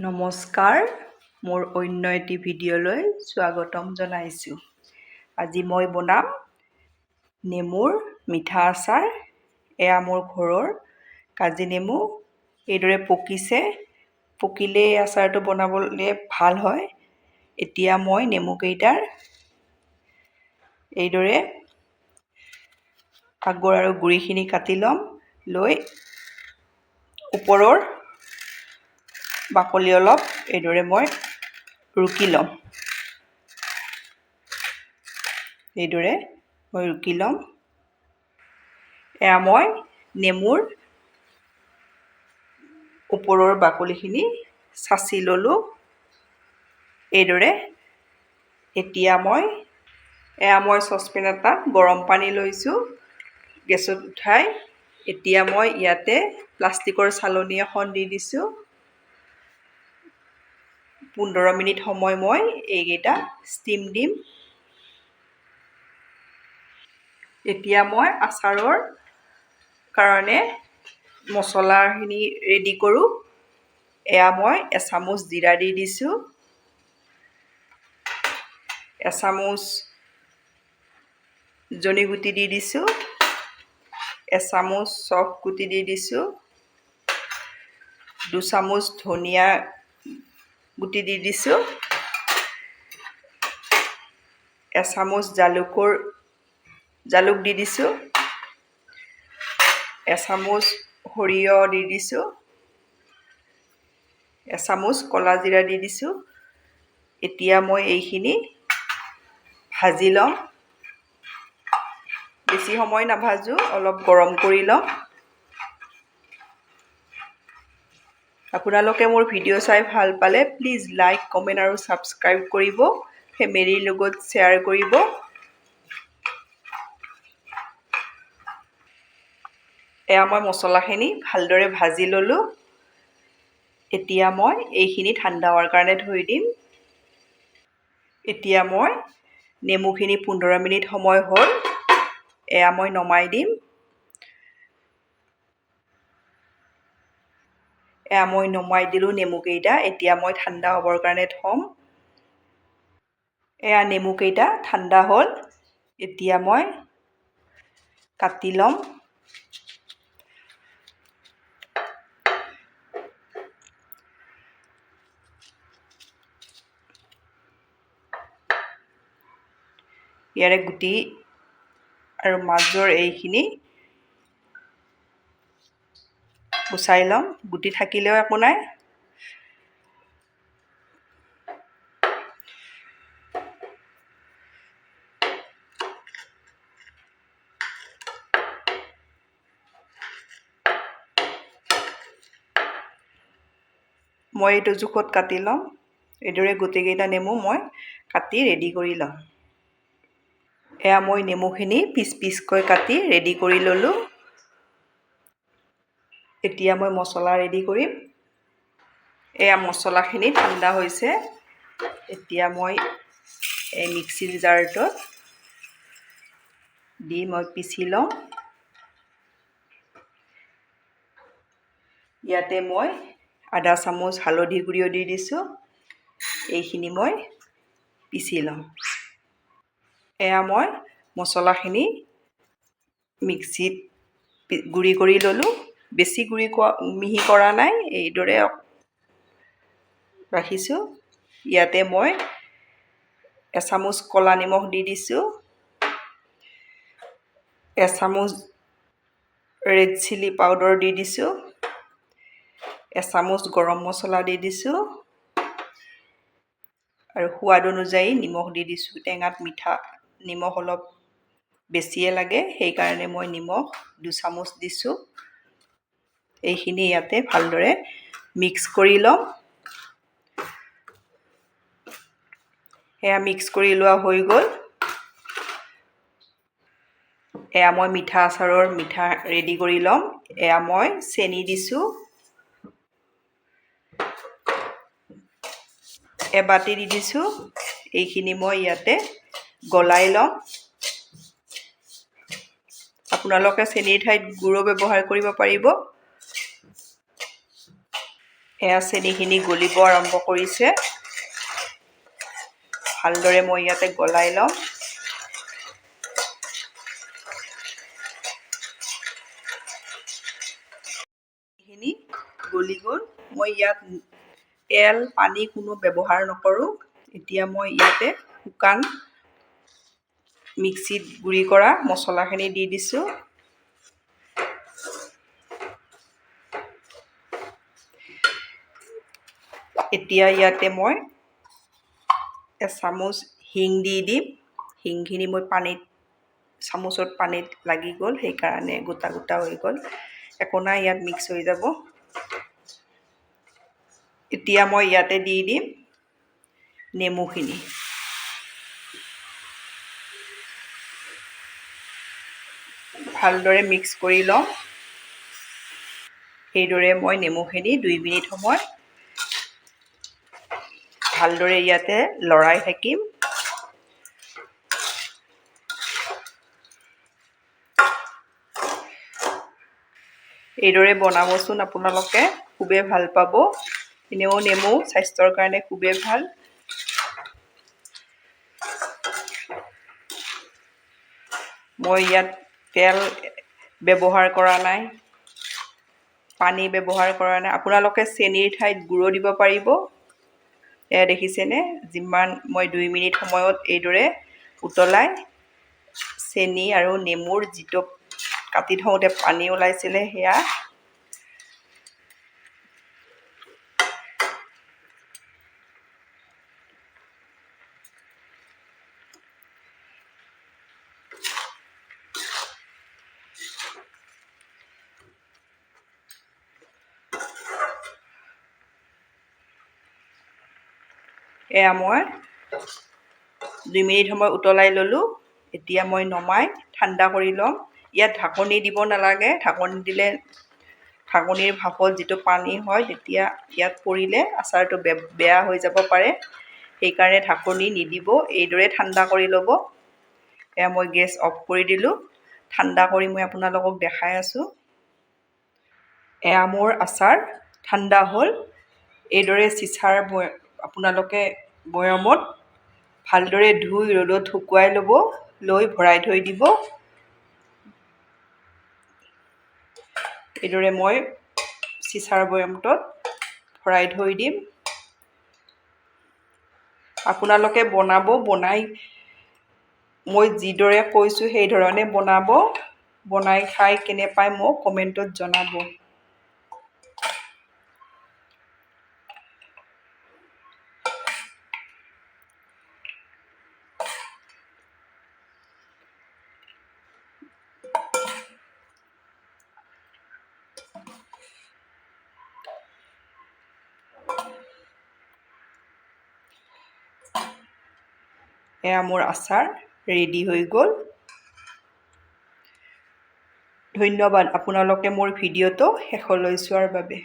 নমস্কাৰ, মোৰ অন্য এটি ভিডিঅ'লৈ স্বাগতম জনাইছোঁ। আজি মই বনাম নেমুৰ মিঠা আচাৰ। এয়া মোৰ ঘৰৰ কাজি নেমু এইদৰে পকিছে। পকিলে এই আচাৰটো বনাবলৈ ভাল হয়। এতিয়া মই নেমুকেইটাৰ এইদৰে আগৰ আৰু গুৰিখিনি কাটি ল'ম। লৈ ওপৰৰ বাকলি অলপ এইদৰে মই ৰুকি ল'ম। এয়া মই নেমুৰ ওপৰৰ বাকলিখিনি চাচি ল'লোঁ এইদৰে। এতিয়া মই চচপেন এটাত গৰম পানী লৈছোঁ গেছত উঠাই। এতিয়া মই ইয়াতে প্লাষ্টিকৰ চালনী এখন দি দিছোঁ। 15 মিনিট সময় মই এইকেইটা ষ্টিম দিম। এতিয়া মই আচাৰৰ কাৰণে মছলাখিনি ৰেডি কৰোঁ। এয়া মই এচামুচ জিৰা দি দিছোঁ, এচামুচ জনি গুটি দি দিছোঁ, এচামুচ চফ গুটি দি দিছোঁ, 2 চামুচ ধনিয়া গুটি দি দিছোঁ, এচামুচ জালুক দি দিছোঁ, এচামুচ সৰিয়হ দি দিছোঁ, এচামুচ ক'লা জিৰা দি দিছোঁ। এতিয়া মই এইখিনি ভাজি ল'ম। বেছি সময় নাভাজোঁ, অলপ গৰম কৰি ল'ম। আপোনালোকে মোৰ ভিডিঅ' চাই ভাল পালে প্লিজ লাইক, কমেণ্ট আৰু ছাবস্ক্ৰাইব কৰিব। ফেমিলিৰ লগত শ্বেয়াৰ কৰিব। এয়া মই মছলাখিনি ভালদৰে ভাজি ল'লোঁ। এতিয়া মই এইখিনি ঠাণ্ডা হোৱাৰ কাৰণে থৈ দিম। এতিয়া মই নেমুখিনি 15 মিনিট সময় হ'ল। এয়া মই নমাই দিম। এয়া মই নমাই দিলোঁ নেমুকেইটা। এতিয়া মই ঠাণ্ডা হ'বৰ কাৰণে থ'ম। এয়া নেমুকেইটা ঠাণ্ডা হ'ল। এতিয়া মই কাটি ল'ম। ইয়াৰে গুটি আৰু মাজৰ এইখিনি গুচাই ল'ম। গুটি থাকিলেও একো নাই। মই এইটো জোখত কাটি ল'ম। এইদৰে গোটেইকেইটা নেমু মই কাটি ৰেডি কৰি ল'ম। এয়া মই নেমুখিনি পিচ পিচকৈ কাটি ৰেডি কৰি ল'লোঁ। এতিয়া মই মছলা ৰেডি কৰিম। এয়া মছলাখিনি ঠাণ্ডা হৈছে। এতিয়া মই এই মিক্সিৰ জাৰটোত দি মই পিচি ল'ম। ইয়াতে মই আধা চামুচ হালধি গুড়িও দি দিছোঁ। এইখিনি মই পিচি ল'ম। এয়া মই মছলাখিনি মিক্সিত গুড়ি কৰি ল'লোঁ। বেছি মিহি কৰা নাই, এইদৰে ৰাখিছোঁ। ইয়াতে মই এচামুচ ক'লা নিমখ দি দিছোঁ, এচামুচ ৰেড চিলি পাউডাৰ দি দিছোঁ, এচামুচ গৰম মছলা দি দিছোঁ আৰু সোৱাদ অনুযায়ী নিমখ দি দিছোঁ। টেঙাত মিঠা নিমখ অলপ বেছিয়ে লাগে, সেইকাৰণে মই নিমখ 2 চামুচ দিছোঁ। এইখিনি ইয়াতে ভালদৰে মিক্স কৰি ল'ম। সেয়া মিক্স কৰি লোৱা হৈ গ'ল। এয়া মই মিঠা আচাৰৰ মিঠা ৰেডি কৰি ল'ম। এয়া মই চেনি দিছোঁ, এবাটি দি দিছোঁ। এইখিনি মই ইয়াতে গলাই ল'ম। আপোনালোকে চেনিৰ ঠাইত গুড়ো ব্যৱহাৰ কৰিব পাৰিব। এয়া চেনিখিনি গলিব আৰম্ভ কৰিছে। ভালদৰে মই ইয়াতে গলাই ল'ম। চেনিখিনি গলি গ'ল। মই ইয়াত তেল পানী কোনো ব্যৱহাৰ নকৰোঁ। এতিয়া মই ইয়াতে শুকান মিক্সিত গুড়ি কৰা মছলাখিনি দি দিছোঁ। এতিয়া ইয়াতে মই এচামুচ হিং দি দিম। হিংখিনি মই চামুচত পানীত লাগি গ'ল, সেইকাৰণে গোটা গোটা হৈ গ'ল। একো নাই, ইয়াত মিক্স হৈ যাব। এতিয়া মই ইয়াতে দি দিম নেমুখিনি। ভালদৰে মিক্স কৰি লওঁ। এইদৰে মই নেমুখিনি 2 মিনিট সময় ভালদৰে ইয়াতে লৰাই থাকিম। এইদৰে বনাবচোন, আপোনালোকে খুবেই ভাল পাব। এনেও নেমু স্বাস্থ্যৰ কাৰণে খুবেই ভাল। মই ইয়াত তেল ব্যৱহাৰ কৰা নাই, পানী ব্যৱহাৰ কৰা নাই। আপোনালোকে চেনিৰ ঠাইত গুড়ো দিব পাৰিব। এয়া দেখিছেনে, যিমান মই 2 মিনিট সময়ত এইদৰে উতলাই চেনি আৰু নেমুৰ যিটো কাটি থওঁতে পানী ওলাইছিলে সেয়া এয়া মই 2 মিনিট সময় উতলাই ল'লোঁ। এতিয়া মই নমাই ঠাণ্ডা কৰি ল'ম। ইয়াত ঢাকনি দিব নালাগে। ঢাকনি দিলে ঢাকনিৰ ভাপত যিটো পানী হয় তেতিয়া ইয়াত পৰিলে আচাৰটো বেয়া হৈ যাব পাৰে। সেইকাৰণে ঢাকনি নিদিব, এইদৰে ঠাণ্ডা কৰি ল'ব। এয়া মই গেছ অফ কৰি দিলোঁ। ঠাণ্ডা কৰি মই আপোনালোকক দেখাই আছোঁ। এয়া মোৰ আচাৰ ঠাণ্ডা হ'ল। এইদৰে চিচাৰ আপোনালোকে বৈয়ামত ভালদৰে ধুই ৰ'দত শুকুৱাই ল'ব, লৈ ভৰাই থৈ দিব। এইদৰে মই চিচাৰ বৈয়ামটোত ভৰাই থৈ দিম। আপোনালোকে বনাই মই যিদৰে কৈছোঁ সেইধৰণে বনাই খাই কেনে পায় মোক কমেণ্টত জনাব। এয়া মোৰ আচাৰ ৰেডি হৈ গ'ল। ধন্যবাদ আপোনালোকে মোৰ ভিডিঅ'টো শেষলৈ চোৱাৰ বাবে।